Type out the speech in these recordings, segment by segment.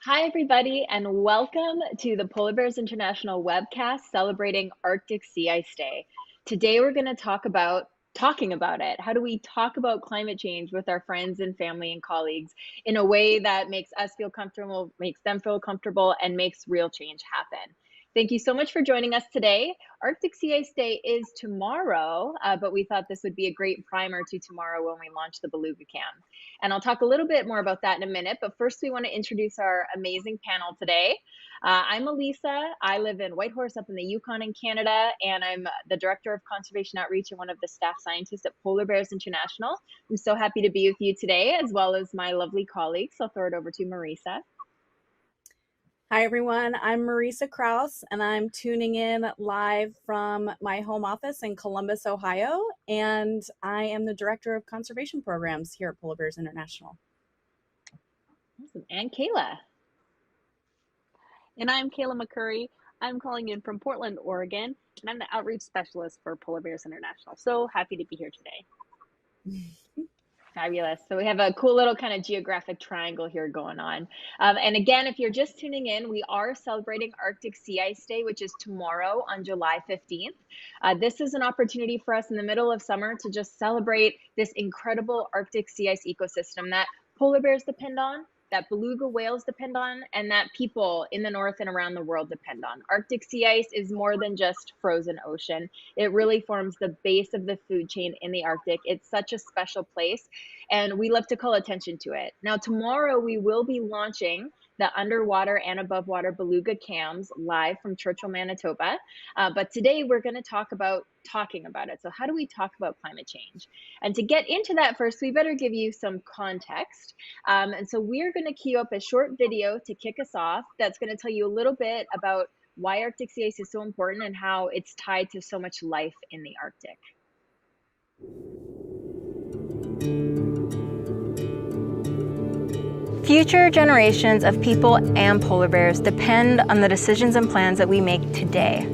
Hi, everybody, and welcome to the Polar Bears International webcast celebrating Arctic Sea Ice Day. Today, we're going to talk about talking about it. How do we talk about climate change with our friends and family and colleagues in a way that makes us feel comfortable, makes them feel comfortable, and makes real change happen? Thank you so much for joining us today. Arctic Sea Ice Day is tomorrow, but we thought this would be a great primer to tomorrow when we launch the Beluga Cam. And I'll talk a little bit more about that in a minute. But first, we want to introduce our amazing panel today. I'm Elisa. I live in Whitehorse up in the Yukon in Canada, and I'm the Director of Conservation Outreach and one of the staff scientists at Polar Bears International. I'm so happy to be with you today, as well as my lovely colleagues. I'll throw it over to Marisa. Hi, everyone. I'm Marisa Kraus, and I'm tuning in live from my home office in Columbus, Ohio, and I am the Director of Conservation Programs here at Polar Bears International. Awesome. And Kayla. And I'm Kayla McCurry. I'm calling in from Portland, Oregon, and I'm the outreach specialist for Polar Bears International. So happy to be here today. Fabulous. So we have a cool little kind of geographic triangle here going on. And again, if you're just tuning in, we are celebrating Arctic Sea Ice Day, which is tomorrow on July 15th. This is an opportunity for us in the middle of summer to just celebrate this incredible Arctic sea ice ecosystem that polar bears depend on, that beluga whales depend on, and that people in the north and around the world depend on. Arctic sea ice is more than just frozen ocean. It really forms the base of the food chain in the Arctic. It's such a special place, and we love to call attention to it. Now, tomorrow we will be launching the underwater and above water beluga cams live from Churchill, Manitoba. But today we're going to talk about talking about it. So how do we talk about climate change? And to get into that first, we better give you some context. And so we're going to queue up a short video to kick us off that's going to tell you a little bit about why Arctic sea ice is so important and how it's tied to so much life in the Arctic. Future generations of people and polar bears depend on the decisions and plans that we make today.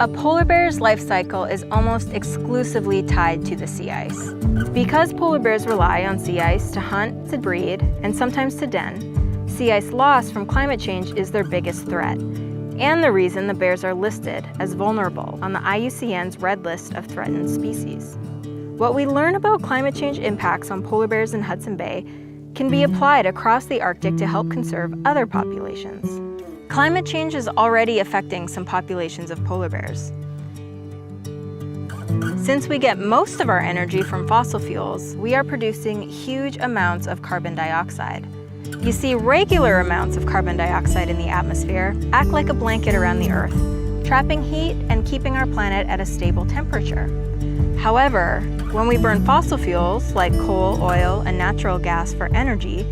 A polar bear's life cycle is almost exclusively tied to the sea ice. Because polar bears rely on sea ice to hunt, to breed, and sometimes to den, sea ice loss from climate change is their biggest threat, and the reason the bears are listed as vulnerable on the IUCN's Red List of Threatened Species. What we learn about climate change impacts on polar bears in Hudson Bay can be applied across the Arctic to help conserve other populations. Climate change is already affecting some populations of polar bears. Since we get most of our energy from fossil fuels, we are producing huge amounts of carbon dioxide. You see, regular amounts of carbon dioxide in the atmosphere act like a blanket around the Earth, trapping heat and keeping our planet at a stable temperature. However, when we burn fossil fuels like coal, oil, and natural gas for energy,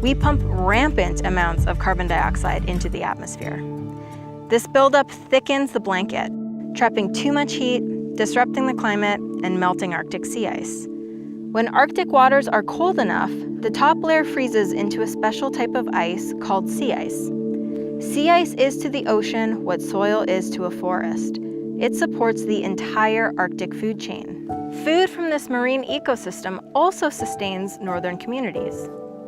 we pump rampant amounts of carbon dioxide into the atmosphere. This buildup thickens the blanket, trapping too much heat, disrupting the climate, and melting Arctic sea ice. When Arctic waters are cold enough, the top layer freezes into a special type of ice called sea ice. Sea ice is to the ocean what soil is to a forest. It supports the entire Arctic food chain. Food from this marine ecosystem also sustains northern communities.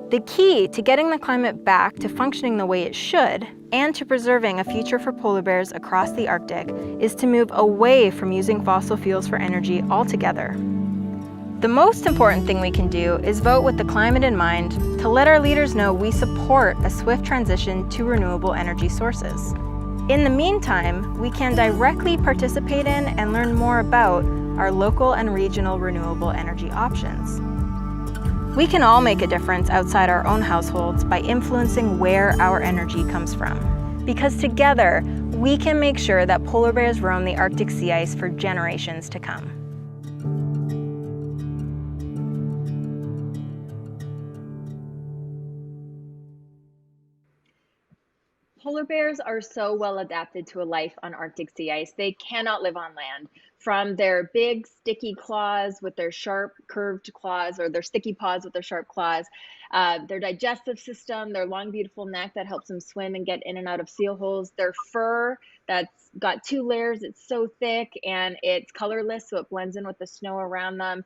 The key to getting the climate back to functioning the way it should, and to preserving a future for polar bears across the Arctic, is to move away from using fossil fuels for energy altogether. The most important thing we can do is vote with the climate in mind to let our leaders know we support a swift transition to renewable energy sources. In the meantime, we can directly participate in and learn more about our local and regional renewable energy options. We can all make a difference outside our own households by influencing where our energy comes from. Because together, we can make sure that polar bears roam the Arctic sea ice for generations to come. Polar bears are so well adapted to a life on Arctic sea ice. They cannot live on land. from their big sticky claws with their sharp curved claws, or their sticky paws with their sharp claws, their digestive system, their long, beautiful neck that helps them swim and get in and out of seal holes, their fur that's got 2 layers, it's so thick and it's colorless, so it blends in with the snow around them,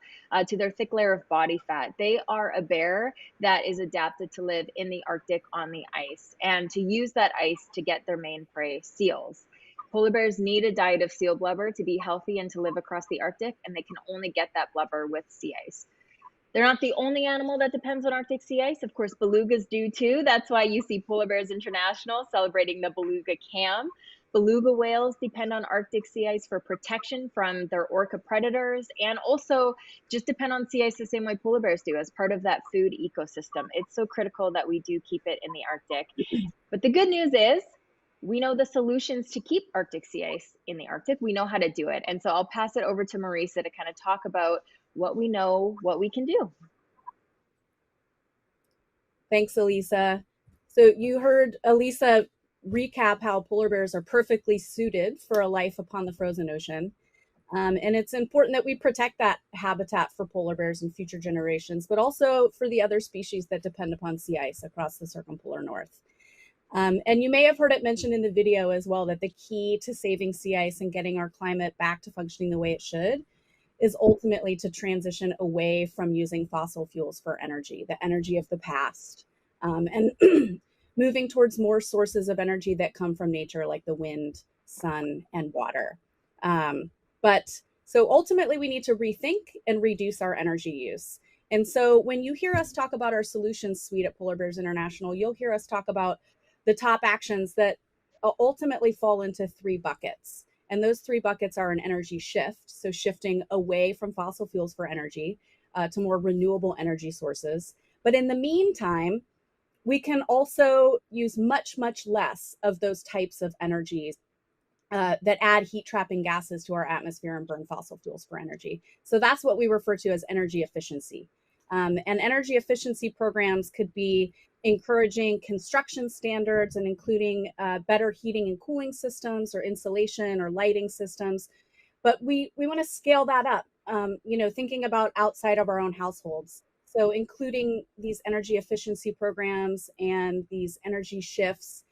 to their thick layer of body fat. They are a bear that is adapted to live in the Arctic on the ice, and to use that ice to get their main prey, seals. Polar bears need a diet of seal blubber to be healthy and to live across the Arctic, and they can only get that blubber with sea ice. They're not the only animal that depends on Arctic sea ice. Of course, belugas do too. That's why you see Polar Bears International celebrating the beluga cam. Beluga whales depend on Arctic sea ice for protection from their orca predators, and also just depend on sea ice the same way polar bears do as part of that food ecosystem. It's so critical that we do keep it in the Arctic. But the good news is we know the solutions to keep Arctic sea ice in the Arctic. We know how to do it. And so I'll pass it over to Marisa to kind of talk about what we know, what we can do. Thanks, Elisa. So you heard Elisa recap how polar bears are perfectly suited for a life upon the frozen ocean. And it's important that we protect that habitat for polar bears in future generations, but also for the other species that depend upon sea ice across the circumpolar north. And you may have heard it mentioned in the video as well that the key to saving sea ice and getting our climate back to functioning the way it should is ultimately to transition away from using fossil fuels for energy, the energy of the past, and moving towards more sources of energy that come from nature, like the wind, sun, and water. But so ultimately, we need to rethink and reduce our energy use. And so when you hear us talk about our solutions suite at Polar Bears International, you'll hear us talk about the top actions that ultimately fall into 3 buckets. And those 3 buckets are an energy shift, so shifting away from fossil fuels for energy to more renewable energy sources. But in the meantime, we can also use much, much less of those types of energies that add heat trapping gases to our atmosphere and burn fossil fuels for energy. So that's what we refer to as energy efficiency. And energy efficiency programs could be encouraging construction standards and including better heating and cooling systems, or insulation or lighting systems. But we want to scale that up, thinking about outside of our own households. So including these energy efficiency programs and these energy shifts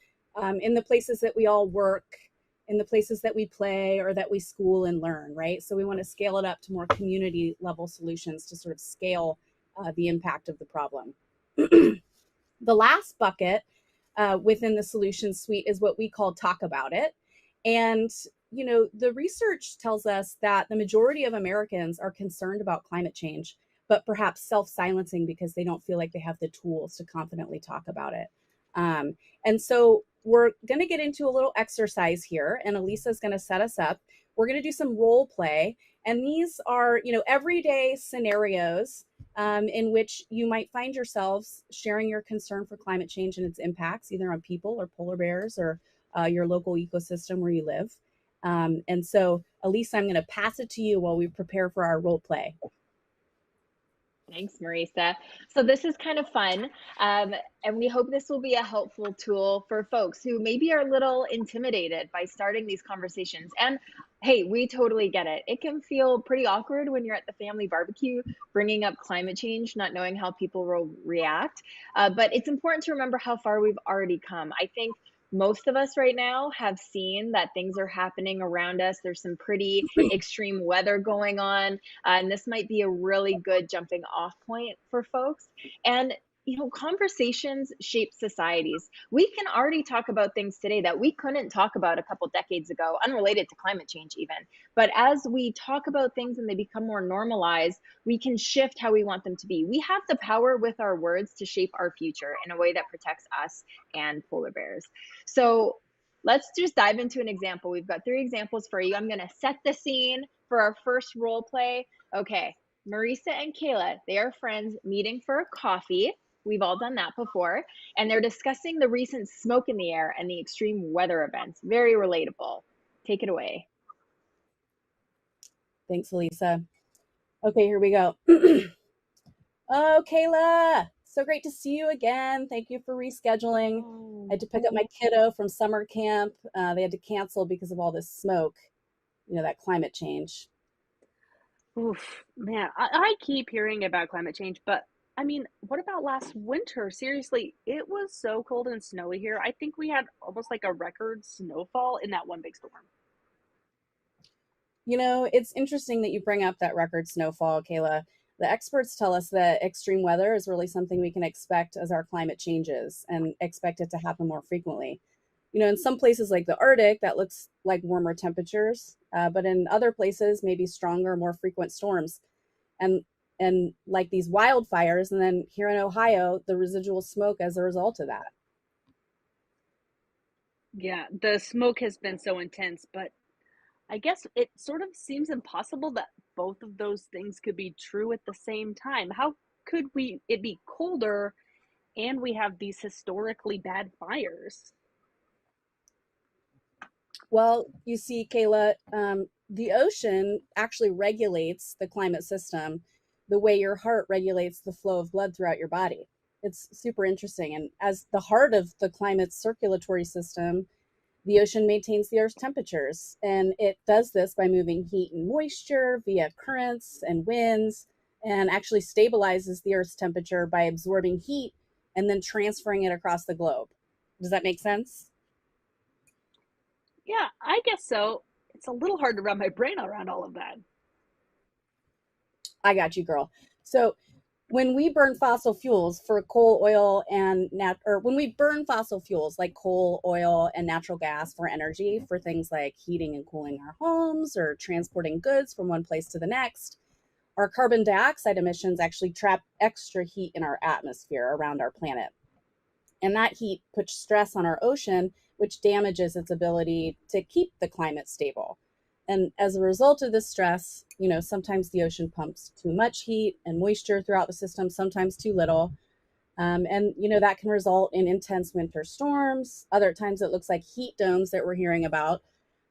in the places that we all work, in the places that we play or that we school and learn, right? So we want to scale it up to more community level solutions to sort of scale the impact of the problem. The last bucket within the solution suite is what we call talk about it. And, the research tells us that the majority of Americans are concerned about climate change, but perhaps self-silencing because they don't feel like they have the tools to confidently talk about it. And so we're going to get into a little exercise here, and Elisa's going to set us up. We're going to do some role play, and these are, everyday scenarios in which you might find yourselves sharing your concern for climate change and its impacts, either on people or polar bears or your local ecosystem where you live. And so, Elisa, I'm going to pass it to you while we prepare for our role play. Thanks, Marisa. So this is kind of fun, and we hope this will be a helpful tool for folks who maybe are a little intimidated by starting these conversations. And hey, we totally get it. It can feel pretty awkward when you're at the family barbecue bringing up climate change, not knowing how people will react. But it's important to remember how far we've already come. I think most of us right now have seen that things are happening around us. There's some pretty extreme weather going on, and this might be a really good jumping off point for folks. And conversations shape societies. We can already talk about things today that we couldn't talk about a couple decades ago, unrelated to climate change even. But as we talk about things and they become more normalized, we can shift how we want them to be. We have the power with our words to shape our future in a way that protects us and polar bears. So let's just dive into an example. We've got 3 examples for you. I'm going to set the scene for our first role play. Okay, Marisa and Kayla, they are friends meeting for a coffee. We've all done that before. And they're discussing the recent smoke in the air and the extreme weather events. Very relatable. Take it away. Thanks, Elisa. Okay, here we go. Oh, Kayla, so great to see you again. Thank you for rescheduling. I had to pick up my kiddo from summer camp. They had to cancel because of all this smoke, that climate change. Oof, man, I keep hearing about climate change, but I mean, what about last winter? Seriously, it was so cold and snowy here. I think we had almost like a record snowfall in that one big storm. You know, it's interesting that you bring up that record snowfall, Kayla. The experts tell us that extreme weather is really something we can expect as our climate changes and expect it to happen more frequently. You know, in some places like the Arctic, that looks like warmer temperatures, but in other places, maybe stronger, more frequent storms. And and like these wildfires, and then here in Ohio, the residual smoke as a result of that. Yeah, the smoke has been so intense, but I guess it sort of seems impossible that both of those things could be true at the same time. How could we it be colder and we have these historically bad fires? Well, you see, Kayla, the ocean actually regulates the climate system the way your heart regulates the flow of blood throughout your body. It's super interesting. And as the heart of the climate circulatory system, the ocean maintains the Earth's temperatures. And it does this by moving heat and moisture via currents and winds, and actually stabilizes the Earth's temperature by absorbing heat and then transferring it across the globe. Does that make sense? Yeah, I guess so. It's a little hard to wrap my brain around all of that. I got you, girl. So when we burn fossil fuels for coal, oil, and or when we burn fossil fuels like coal, oil, and natural gas for energy for things like heating and cooling our homes or transporting goods from one place to the next, our carbon dioxide emissions actually trap extra heat in our atmosphere around our planet. And that heat puts stress on our ocean, which damages its ability to keep the climate stable. And as a result of this stress, you know, sometimes the ocean pumps too much heat and moisture throughout the system, sometimes too little. And, you know, that can result in intense winter storms. Other times it looks like heat domes that we're hearing about.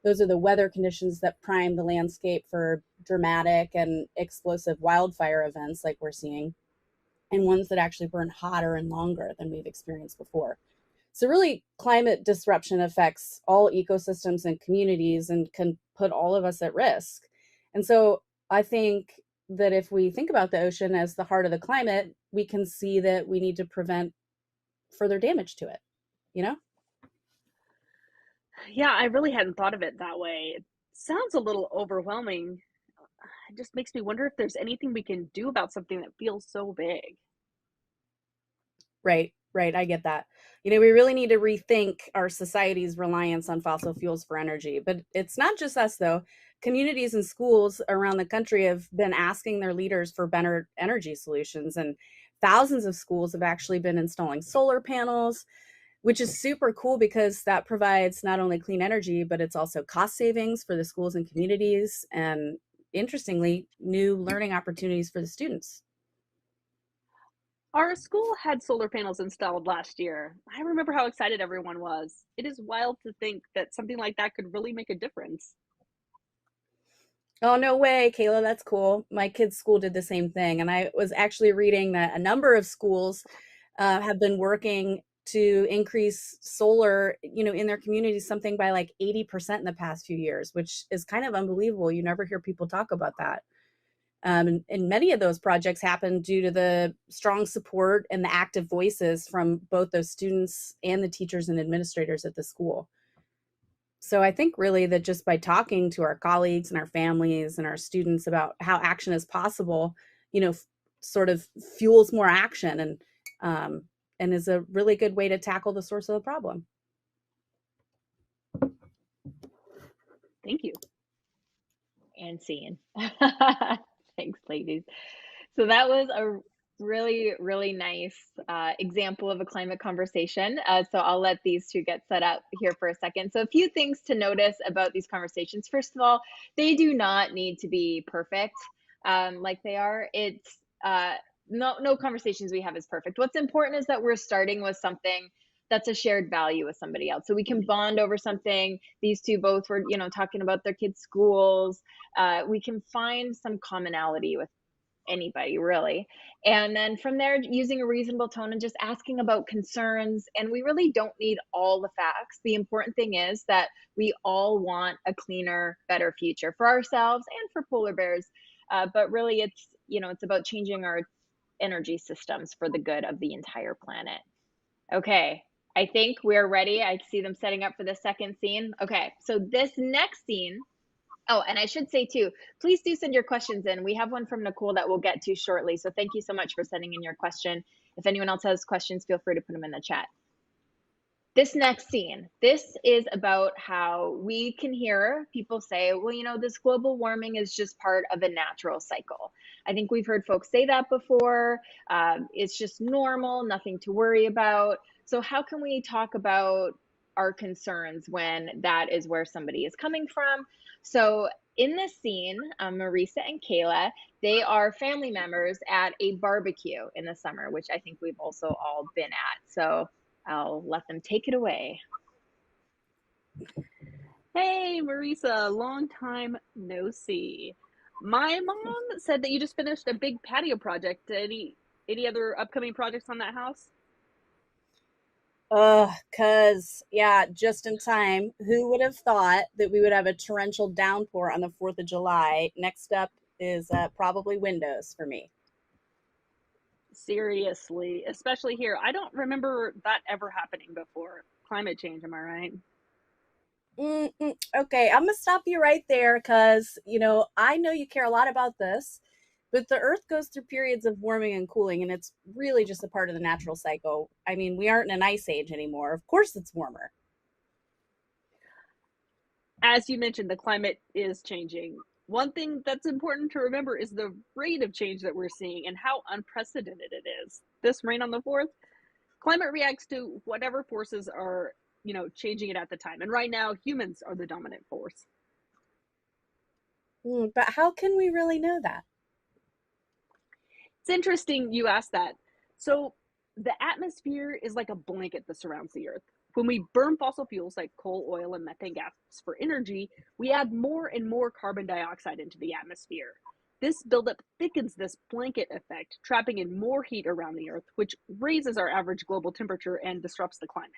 Those are the weather conditions that prime the landscape for dramatic and explosive wildfire events like we're seeing, and ones that actually burn hotter and longer than we've experienced before. So, really, climate disruption affects all ecosystems and communities and can put all of us at risk. And so, I think that if we think about the ocean as the heart of the climate, we can see that we need to prevent further damage to it, you know? Yeah, I really hadn't thought of it that way. It sounds a little overwhelming. It just makes me wonder if there's anything we can do about something that feels so big. Right, right. I get that. You know, we really need to rethink our society's reliance on fossil fuels for energy. But it's not just us, though. Communities and schools around the country have been asking their leaders for better energy solutions. And thousands of schools have actually been installing solar panels, which is super cool because that provides not only clean energy, but it's also cost savings for the schools and communities. And interestingly, new learning opportunities for the students. Our school had solar panels installed last year. I remember how excited everyone was. It is wild to think that something like that could really make a difference. Oh, no way, Kayla. That's cool. My kids' school did the same thing. And I was actually reading that a number of schools have been working to increase solar, you know, in their communities, something by like 80% in the past few years, which is kind of unbelievable. You never hear people talk about that. And many of those projects happen due to the strong support and the active voices from both those students and the teachers and administrators at the school. So I think really that just by talking to our colleagues and our families and our students about how action is possible, you know, sort of fuels more action, um, and is a really good way to tackle the source of the problem. Thank you. And seen. Thanks, ladies. So that was a really, really nice example of a climate conversation. So I'll let these two get set up here for a second. So a few things to notice about these conversations. First of all, they do not need to be perfect like they are. It's no conversations we have is perfect. What's important is that we're starting with something that's a shared value with somebody else. So we can bond over something. These two both were, you know, talking about their kids' schools. We can find some commonality with anybody really, and then from there using a reasonable tone and just asking about concerns. And we really don't need all the facts. The important thing is that we all want a cleaner, better future for ourselves and for polar bears. but really it's, it's about changing our energy systems for the good of the entire planet. Okay, I think we're ready. I see them setting up for the second scene. Okay, so this next scene, oh, and I should say too, please do send your questions in. We have one from Nicole that we'll get to shortly. So thank you so much for sending in your question. If anyone else has questions, feel free to put them in the chat. This next scene, this is about how we can hear people say, well, this global warming is just part of a natural cycle. I think we've heard folks say that before. It's just normal, nothing to worry about. So how can we talk about our concerns when that is where somebody is coming from? So in this scene, Marisa and Kayla, they are family members at a barbecue in the summer, which I think we've also all been at. So I'll let them take it away. Hey, Marisa, long time no see. My mom said that you just finished a big patio project. Any other upcoming projects on that house? Yeah, just in time. Who would have thought that we would have a torrential downpour on the 4th of July? Next up is probably windows for me. Seriously, especially here. I don't remember that ever happening before. Climate change, am I right? Okay, I'm gonna stop you right there because I know you care a lot about this, but the Earth goes through periods of warming and cooling, and it's really just a part of the natural cycle. I mean, we aren't in an ice age anymore. Of course, it's warmer. As you mentioned, the climate is changing. One thing that's important to remember is the rate of change that we're seeing and how unprecedented it is. This rain on the 4th, climate reacts to whatever forces are, changing it at the time. And right now, humans are the dominant force. But how can we really know that? It's interesting you asked that. So the atmosphere is like a blanket that surrounds the Earth. When we burn fossil fuels like coal, oil, and methane gas for energy, we add more and more carbon dioxide into the atmosphere. This buildup thickens this blanket effect, trapping in more heat around the Earth, which raises our average global temperature and disrupts the climate.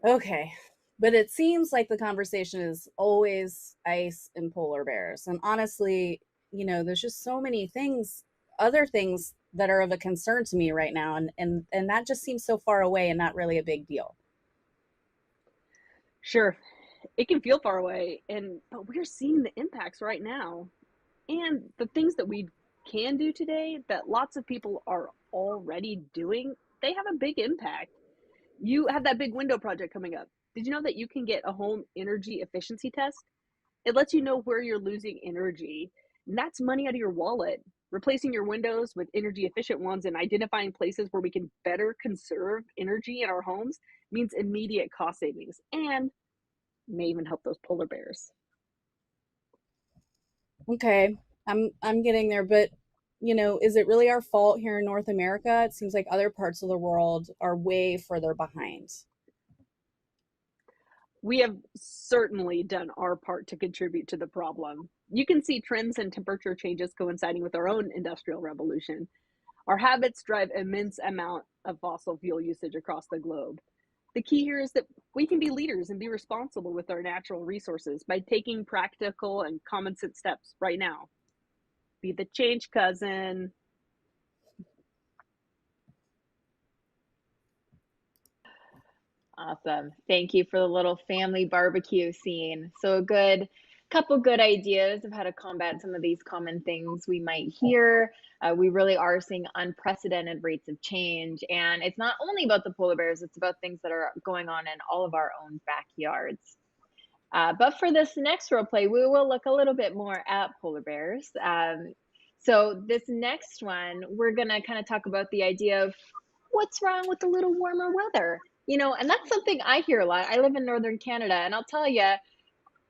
Okay, but it seems like the conversation is always ice and polar bears. And honestly, there's just so many other things that are of a concern to me right now. And that just seems so far away and not really a big deal. Sure, it can feel far away, but we're seeing the impacts right now. And the things that we can do today that lots of people are already doing, they have a big impact. You have that big window project coming up. Did you know that you can get a home energy efficiency test? It lets you know where you're losing energy. And that's money out of your wallet. Replacing your windows with energy efficient ones and identifying places where we can better conserve energy in our homes means immediate cost savings and may even help those polar bears. Okay, I'm getting there, but is it really our fault here in North America? It seems like other parts of the world are way further behind. We have certainly done our part to contribute to the problem. You can see trends and temperature changes coinciding with our own industrial revolution. Our habits drive immense amount of fossil fuel usage across the globe. The key here is that we can be leaders and be responsible with our natural resources by taking practical and common sense steps right now. Be the change, cousin. Awesome. Thank you for the little family barbecue scene. So a couple good ideas of how to combat some of these common things we might hear. We really are seeing unprecedented rates of change. And it's not only about the polar bears, it's about things that are going on in all of our own backyards. But for this next role play, we will look a little bit more at polar bears. So this next one, we're going to kind of talk about the idea of what's wrong with a little warmer weather. And that's something I hear a lot. I live in Northern Canada, and I'll tell you,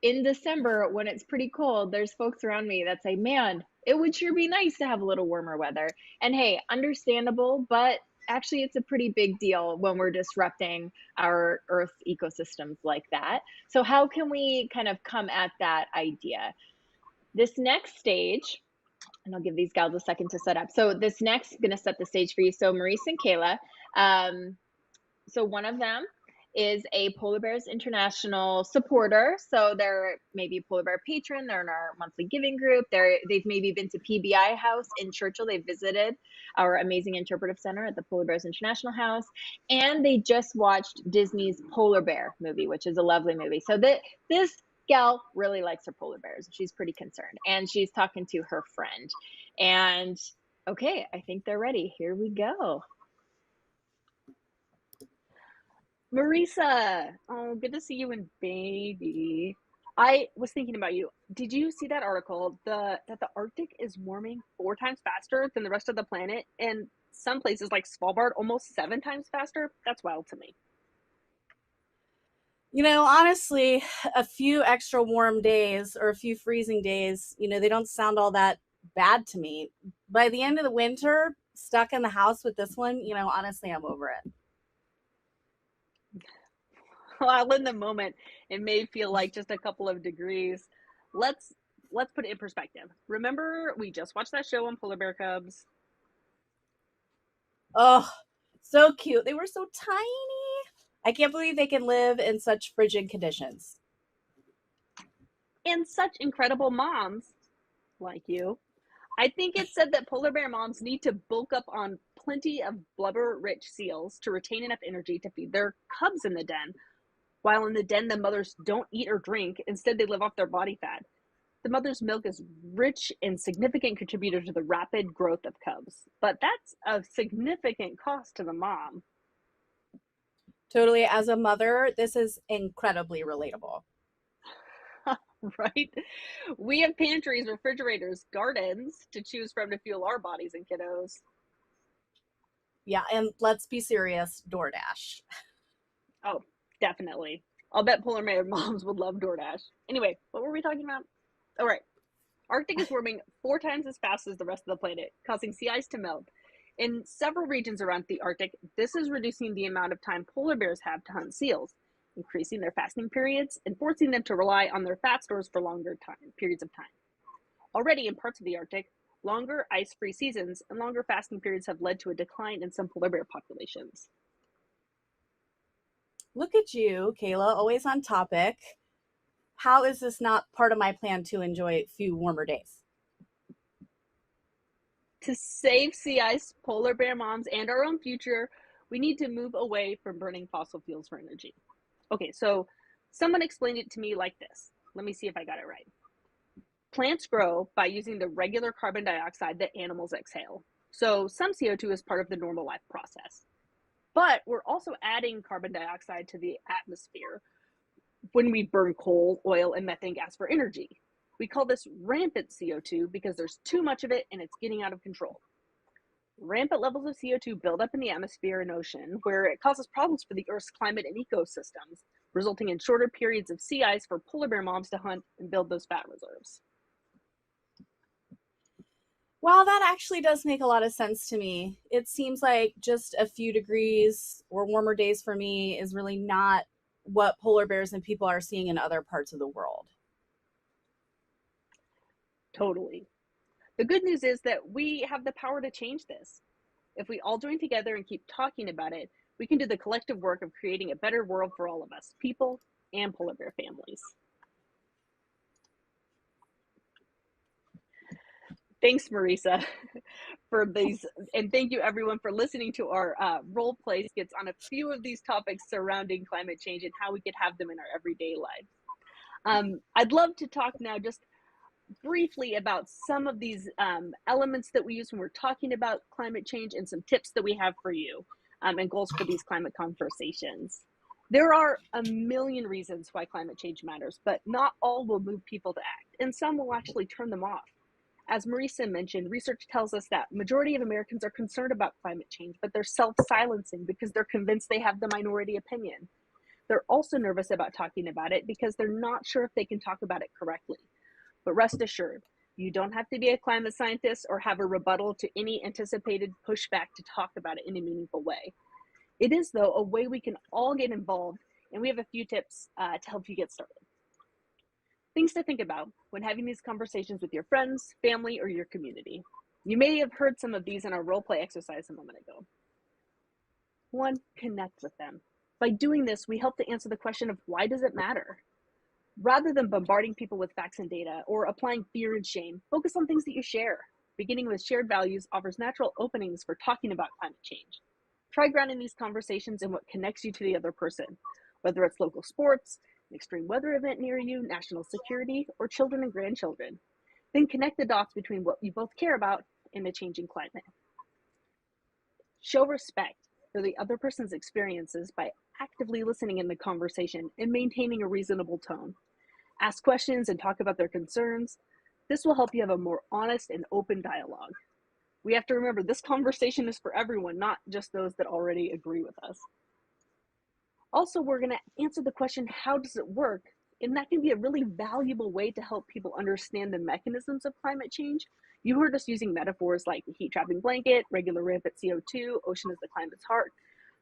in December, when it's pretty cold, there's folks around me that say, man, it would sure be nice to have a little warmer weather. And hey, understandable, but actually it's a pretty big deal when we're disrupting our Earth's ecosystems like that. So how can we kind of come at that idea? This next stage, and I'll give these gals a second to set up. So this next, I'm going to set the stage for you. So Maurice and Kayla, so one of them is a Polar Bears International supporter. So they're maybe a Polar Bear patron. They're in our monthly giving group. They've maybe been to PBI House in Churchill. They visited our amazing interpretive center at the Polar Bears International House. And they just watched Disney's Polar Bear movie, which is a lovely movie. So this gal really likes her polar bears. She's pretty concerned. And she's talking to her friend. And okay, I think they're ready. Here we go. Marisa, oh, good to see you and baby. I was thinking about you. Did you see that article that the Arctic is warming 4 times faster than the rest of the planet, and some places like Svalbard almost 7 times faster? That's wild to me. You know, honestly, a few extra warm days or a few freezing days, you know, they don't sound all that bad to me. By the end of the winter, stuck in the house with this one, you know, honestly, I'm over it. Well, in the moment, it may feel like just a couple of degrees. Let's put it in perspective. Remember, we just watched that show on polar bear cubs. Oh, so cute. They were so tiny. I can't believe they can live in such frigid conditions. And such incredible moms like you. I think it said that polar bear moms need to bulk up on plenty of blubber-rich seals to retain enough energy to feed their cubs in the den. While in the den, the mothers don't eat or drink. Instead, they live off their body fat. The mother's milk is rich and significant contributor to the rapid growth of cubs. But that's a significant cost to the mom. Totally. As a mother, this is incredibly relatable. Right? We have pantries, refrigerators, gardens to choose from to fuel our bodies and kiddos. Yeah, and let's be serious, DoorDash. Oh, definitely. I'll bet polar bear moms would love DoorDash. Anyway, what were we talking about? All right. Arctic is warming 4 times as fast as the rest of the planet, causing sea ice to melt. In several regions around the Arctic, this is reducing the amount of time polar bears have to hunt seals, increasing their fasting periods, and forcing them to rely on their fat stores for longer periods of time. Already in parts of the Arctic, longer ice-free seasons and longer fasting periods have led to a decline in some polar bear populations. Look at you, Kayla, always on topic. How is this not part of my plan to enjoy a few warmer days? To save sea ice, polar bear moms, and our own future, we need to move away from burning fossil fuels for energy. Okay, so someone explained it to me like this. Let me see if I got it right. Plants grow by using the regular carbon dioxide that animals exhale. So some CO2 is part of the normal life process. But we're also adding carbon dioxide to the atmosphere when we burn coal, oil, and methane gas for energy. We call this rampant CO2 because there's too much of it and it's getting out of control. Rampant levels of CO2 build up in the atmosphere and ocean, where it causes problems for the Earth's climate and ecosystems, resulting in shorter periods of sea ice for polar bear moms to hunt and build those fat reserves. Well, that actually does make a lot of sense to me. It seems like just a few degrees or warmer days for me is really not what polar bears and people are seeing in other parts of the world. Totally. The good news is that we have the power to change this. If we all join together and keep talking about it, we can do the collective work of creating a better world for all of us, people and polar bear families. Thanks, Marisa, for these, and thank you everyone for listening to our role play skits on a few of these topics surrounding climate change and how we could have them in our everyday lives. I'd love to talk now just briefly about some of these elements that we use when we're talking about climate change and some tips that we have for you and goals for these climate conversations. There are a million reasons why climate change matters, but not all will move people to act, and some will actually turn them off. As Marisa mentioned, research tells us that majority of Americans are concerned about climate change, but they're self-silencing because they're convinced they have the minority opinion. They're also nervous about talking about it because they're not sure if they can talk about it correctly. But rest assured, you don't have to be a climate scientist or have a rebuttal to any anticipated pushback to talk about it in a meaningful way. It is, though, a way we can all get involved, and we have a few tips to help you get started. Things to think about when having these conversations with your friends, family, or your community. You may have heard some of these in our role play exercise a moment ago. 1, connect with them. By doing this, we help to answer the question of why does it matter? Rather than bombarding people with facts and data or applying fear and shame, focus on things that you share. Beginning with shared values offers natural openings for talking about climate change. Try grounding these conversations in what connects you to the other person, whether it's local sports, an extreme weather event near you, national security, or children and grandchildren. Then connect the dots between what you both care about and a changing climate. Show respect for the other person's experiences by actively listening in the conversation and maintaining a reasonable tone. Ask questions and talk about their concerns. This will help you have a more honest and open dialogue. We have to remember this conversation is for everyone, not just those that already agree with us. Also, we're going to answer the question, how does it work? And that can be a really valuable way to help people understand the mechanisms of climate change. You heard us using metaphors like the heat trapping blanket, regular rampant CO2, ocean is the climate's heart.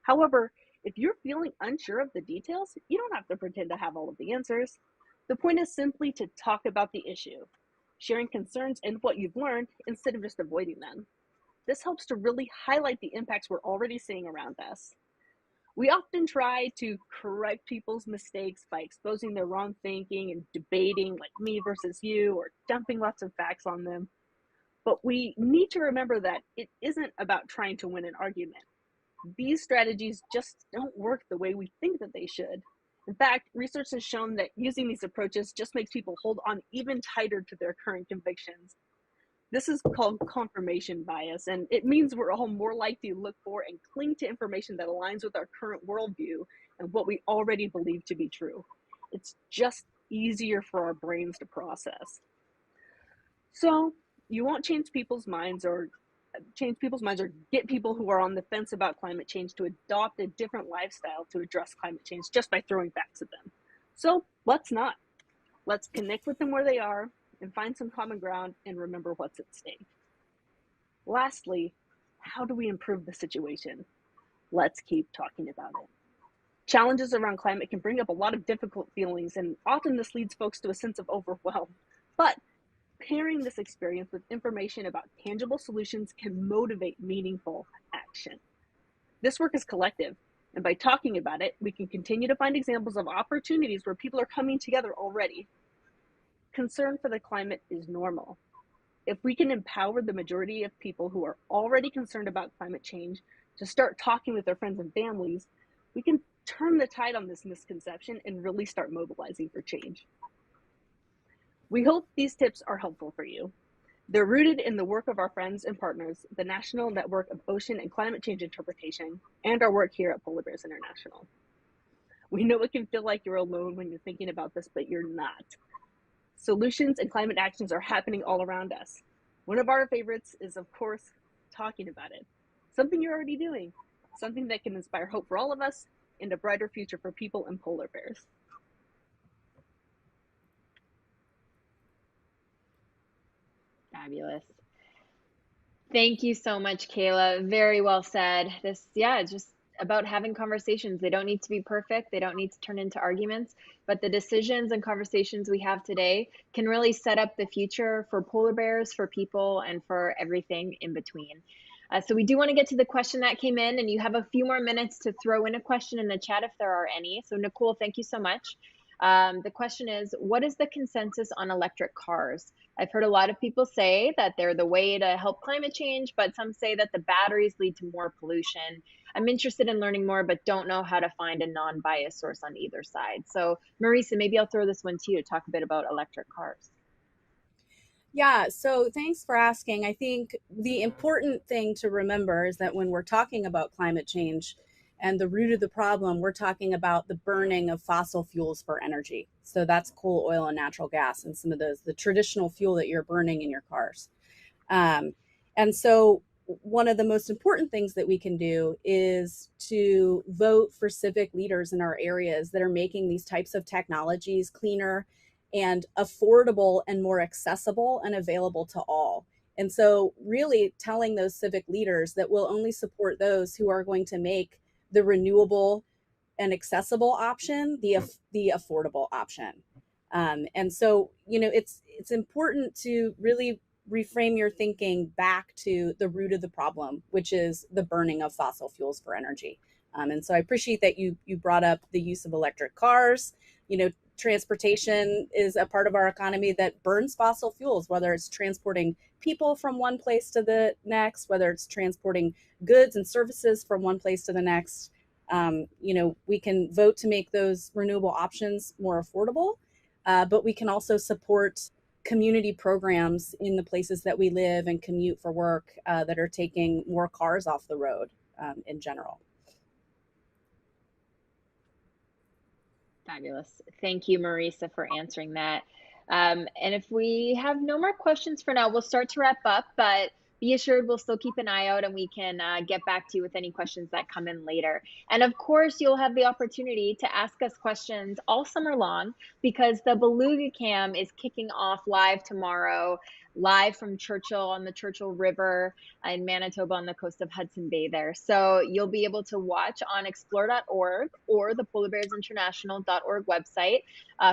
However, if you're feeling unsure of the details, you don't have to pretend to have all of the answers. The point is simply to talk about the issue, sharing concerns and what you've learned instead of just avoiding them. This helps to really highlight the impacts we're already seeing around us. We often try to correct people's mistakes by exposing their wrong thinking and debating like me versus you or dumping lots of facts on them. But we need to remember that it isn't about trying to win an argument. These strategies just don't work the way we think that they should. In fact, research has shown that using these approaches just makes people hold on even tighter to their current convictions. This is called confirmation bias, and it means we're all more likely to look for and cling to information that aligns with our current worldview and what we already believe to be true. It's just easier for our brains to process. So you won't change people's minds or get people who are on the fence about climate change to adopt a different lifestyle to address climate change just by throwing facts at them. So let's not. Let's connect with them where they are and find some common ground and remember what's at stake. Lastly, how do we improve the situation? Let's keep talking about it. Challenges around climate can bring up a lot of difficult feelings, and often this leads folks to a sense of overwhelm. But pairing this experience with information about tangible solutions can motivate meaningful action. This work is collective, and by talking about it, we can continue to find examples of opportunities where people are coming together already. Concern for the climate is normal. If we can empower the majority of people who are already concerned about climate change to start talking with their friends and families, we can turn the tide on this misconception and really start mobilizing for change. We hope these tips are helpful for you. They're rooted in the work of our friends and partners, the National Network of Ocean and Climate Change Interpretation, and our work here at Polar Bears International. We know it can feel like you're alone when you're thinking about this, but you're not. Solutions and climate actions are happening all around us. One of our favorites is, of course, talking about it. Something you're already doing, something that can inspire hope for all of us and a brighter future for people and polar bears. Fabulous. Thank you so much, Kayla. Very well said. It's just about having conversations. They don't need to be perfect. They don't need to turn into arguments, but the decisions and conversations we have today can really set up the future for polar bears, for people, and for everything in between. So we do want to get to the question that came in, and you have a few more minutes to throw in a question in the chat if there are any. So Nicole, thank you so much. The question is, what is the consensus on electric cars? I've heard a lot of people say that they're the way to help climate change, but some say that the batteries lead to more pollution. I'm interested in learning more, but don't know how to find a non-biased source on either side. So Marisa, maybe I'll throw this one to you to talk a bit about electric cars. Yeah, so thanks for asking. I think the important thing to remember is that when we're talking about climate change and the root of the problem, we're talking about the burning of fossil fuels for energy. So that's coal, oil, and natural gas, and some of those, the traditional fuel that you're burning in your cars. And so one of the most important things that we can do is to vote for civic leaders in our areas that are making these types of technologies cleaner and affordable and more accessible and available to all. And so really telling those civic leaders that we'll only support those who are going to make the renewable and accessible option the affordable option. And so, it's important to really reframe your thinking back to the root of the problem, which is the burning of fossil fuels for energy. And so I appreciate that you brought up the use of electric cars. You know, transportation is a part of our economy that burns fossil fuels, whether it's transporting people from one place to the next, whether it's transporting goods and services from one place to the next. You know, we can vote to make those renewable options more affordable, but we can also support community programs in the places that we live and commute for work that are taking more cars off the road in general. Fabulous. Thank you, Marisa, for answering that. And if we have no more questions for now, we'll start to wrap up, but be assured we'll still keep an eye out and we can get back to you with any questions that come in later. And of course, you'll have the opportunity to ask us questions all summer long because the Beluga Cam is kicking off live tomorrow, live from Churchill on the Churchill River in Manitoba on the coast of Hudson Bay there. So you'll be able to watch on explore.org or the polarbearsinternational.org website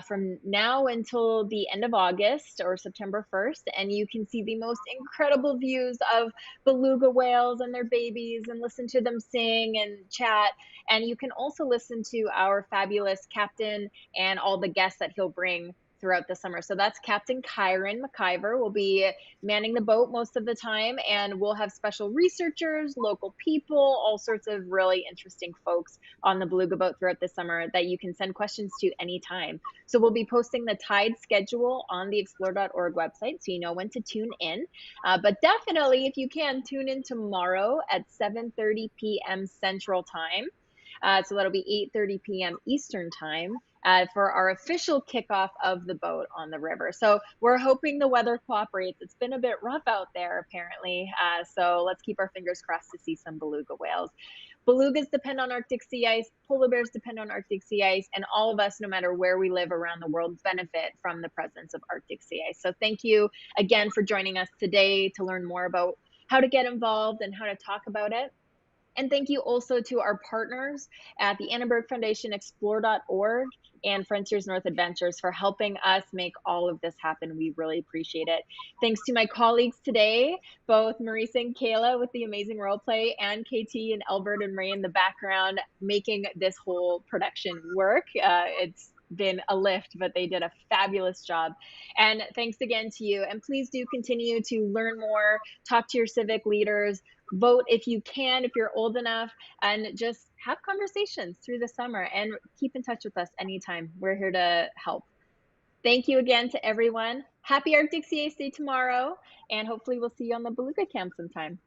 from now until the end of August or September 1st. And you can see the most incredible views of beluga whales and their babies and listen to them sing and chat. And you can also listen to our fabulous captain and all the guests that he'll bring throughout the summer. So that's Captain Kyron McIver will be manning the boat most of the time, and we'll have special researchers, local people, all sorts of really interesting folks on the beluga boat throughout the summer that you can send questions to anytime. So we'll be posting the tide schedule on the explore.org website so you know when to tune in. But definitely, if you can, tune in tomorrow at 7:30 p.m. Central Time. So that'll be 8:30 p.m. Eastern Time. For our official kickoff of the boat on the river. So we're hoping the weather cooperates. It's been a bit rough out there, apparently. So let's keep our fingers crossed to see some beluga whales. Belugas depend on Arctic sea ice, polar bears depend on Arctic sea ice, and all of us, no matter where we live around the world, benefit from the presence of Arctic sea ice. So thank you again for joining us today to learn more about how to get involved and how to talk about it. And thank you also to our partners at the Annenberg Foundation, explore.org, and Frontiers North Adventures for helping us make all of this happen. We really appreciate it. Thanks to my colleagues today, both Marisa and Kayla with the amazing role play, and KT and Albert and Ray in the background making this whole production work. It's been a lift, but they did a fabulous job. And thanks again to you. And please do continue to learn more, talk to your civic leaders, vote if you can, if you're old enough, and just have conversations through the summer and keep in touch with us anytime. We're here to help. Thank you again to everyone. Happy Arctic Sea Ice Day tomorrow, and hopefully we'll see you on the Beluga Camp sometime.